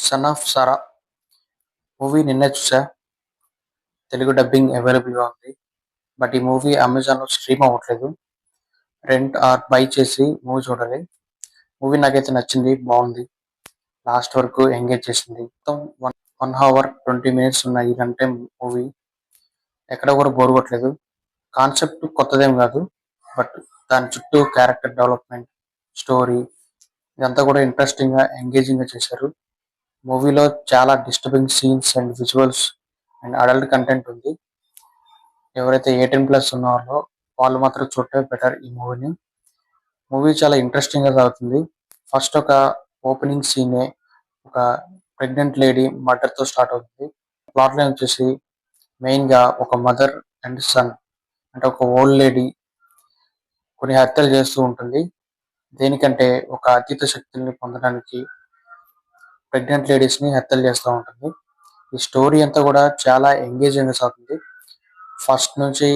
Son of Sarah movie నిన్నే చూసా. Telugu dubbing అవైలబుల్‌గా ఉంది. బట్ ఈ మూవీ అమెజాన్‌లో స్ట్రీమ్ అవ్వట్లేదు. రెంట్ ఆర్ బై చేసి మూవీ చూడాలి. మూవీ నాకైతే నచ్చింది. బావుంది. లాస్ట్ వరకు ఎంగేజ్ చేసింది. మొత్తం 1 హావర్ 20 మినిట్స్ ఉన్న ఈ రన్ టైమ్ మూవీ ఎక్కడ కూడా బోర్ కొట్టలేదు. కాన్సెప్ట్ కొత్తదేం కాదు. బట్ దాని చుట్టూ క్యారెక్టర్ డెవలప్‌మెంట్, స్టోరీ ఇదంతా కూడా ఇంట్రెస్టింగ్‌గా, ఎంగేజింగ్‌గా చేశారు. మూవీలో చాలా disturbing scenes and visuals and adult content ఉంది. ఎవరైతే 18+ ఉన్నారో వాళ్ళు మాత్రం చూడటమే బెటర్ ఈ మూవీని. మూవీ చాలా ఇంట్రెస్టింగ్‌గా సాగుతుంది. ఫస్ట్ ఒక ఓపెనింగ్ సీనే ఒక ప్రెగ్నెంట్ లేడీ మర్డర్‌తో స్టార్ట్ అవుతుంది. ప్లాట్ లైన్ వచ్చేసి మెయిన్‌గా ఒక మదర్ అండ్ సన్ అంటే ఒక ఓల్డ్ లేడీ కొన్ని హత్యలు చేస్తూ ఉంటుంది. దేనికంటే ఒక అతీత శక్తుల్ని పొందడానికి ప్రెగ్నెంట్ లేడీస్‌ని హత్యలు చేస్తూ ఉంటుంది. ఈ స్టోరీ అంతా కూడా చాలా ఎంగేజింగ్‌గా సాగుతుంది. ఫస్ట్ నుంచి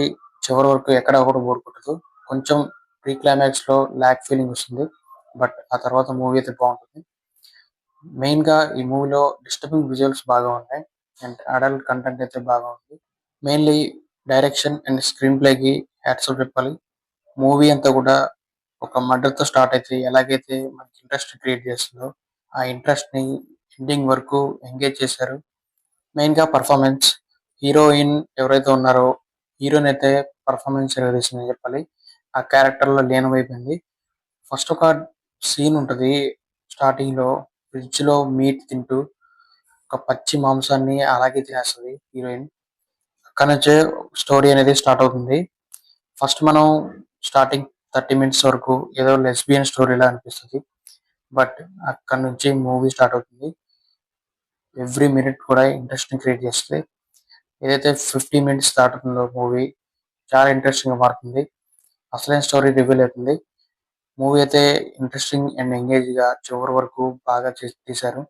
చివరి వరకు ఎక్కడ కూడా బోర్ కొట్టదు. కొంచెం ప్రీ క్లైమాక్స్‌లో ల్యాగ్ ఫీలింగ్ వస్తుంది. బట్ ఆ తర్వాత మూవీ అయితే బావుంటుంది. మెయిన్‌గా ఈ మూవీలో డిస్టర్బింగ్ విజువల్స్ బాగా ఉన్నాయి. అండ్ అడల్ట్ కంటెంట్ అయితే బాగా ఉంది. మెయిన్‌లీ డైరెక్షన్ అండ్ స్క్రీన్ ప్లేకి హ్యాట్స్ ఆఫ్ చెప్పాలి. మూవీ అంతా కూడా ఒక మర్డర్‌తో స్టార్ట్ అయితే ఎలాగైతే మనకి ఇంట్రెస్ట్ క్రియేట్ చేస్తుందో, ఆ ఇంట్రెస్ట్‌ని ఎండింగ్ వరకు ఎంగేజ్ చేశారు. మెయిన్‌గా పర్ఫార్మెన్స్. హీరోయిన్ ఎవరైతే ఉన్నారో, హీరోయిన్ అయితే పర్ఫార్మెన్స్ ఇరగదీసిందని చెప్పాలి. ఆ క్యారెక్టర్‌లో లీనమైపోయింది. ఫస్ట్ ఒక సీన్ ఉంటది. స్టార్టింగ్‌లో ఫ్రిడ్జ్‌లో మీట్ తింటూ ఒక పచ్చి మాంసాన్ని అలాగే తినేస్తది హీరోయిన్. అక్కడి నుంచే స్టోరీ అనేది స్టార్ట్ అవుతుంది. ఫస్ట్ మనం స్టార్టింగ్ 30 మినిట్స్ వరకు ఏదో లెస్బియన్ స్టోరీలా అనిపిస్తది. బట్ అక్కడి నుంచి మూవీ స్టార్ట్ అవుతుంది. ఎవ్రీ మినిట్ కూడా ఇంట్రెస్ట్‌ని క్రియేట్ చేస్తది. ఏదైతే 50 మినిట్స్ దాటుతుందో మూవీ చాలా ఇంట్రెస్టింగ్‌గా మారుతుంది. అసలైన స్టోరీ రివీల్ అవుతుంది. మూవీ అయితే ఇంట్రెస్టింగ్ అండ్ ఎంగేజ్‌గా చివరి వరకు బాగా తీశారు.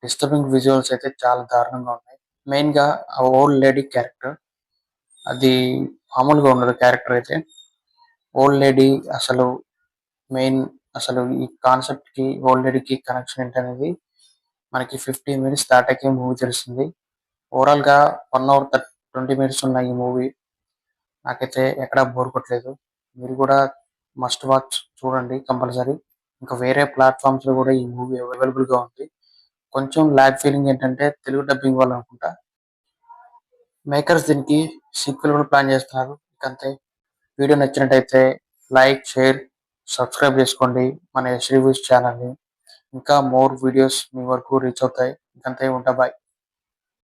డిస్టర్బింగ్ విజువల్స్ అయితే చాలా దారుణంగా ఉన్నాయి. మెయిన్‌గా ఆ ఓల్డ్ లేడీ క్యారెక్టర్ అది మామూలుగా ఉండదు క్యారెక్టర్ అయితే. ఓల్డ్ లేడీ అసలు మెయిన్ అసలు ఈ కాన్సెప్ట్‌కి ఓల్డ్ లేడీకి కనెక్షన్ ఏంటనేది మనకి 15 మినిట్స్ దాటాకే మూవీ తెలుస్తుంది. ఓవరాల్‌గా 1 అవర్ 20 మినిట్స్ ఉన్న ఈ మూవీ నాకైతే ఎక్కడా బోర్ కొట్టలేదు. మీరు కూడా మస్ట్ వాచ్ చూడండి కంపల్సరీ. ఇంకా వేరే ప్లాట్‌ఫార్మ్స్‌లో కూడా ఈ మూవీ అవైలబుల్‌గా ఉంది. కొంచెం ల్యాగ్ ఫీలింగ్ ఏంటంటే తెలుగు డబ్బింగ్ వల్ల అనుకుంటా. మేకర్స్ దీనికి సీక్వెల్ కూడా ప్లాన్ చేస్తున్నారు. ఇంకంతే. వీడియో నచ్చినట్టయితే లైక్, షేర్, సబ్స్క్రైబ్ చేసుకోండి మన యష్ రివ్యూస్ ఛానల్‌ని. ఇంకా మోర్ వీడియోస్ మీ వరకు రీచ్ అవుతాయి. ఇంకంతే ఉంటా. బాయ్.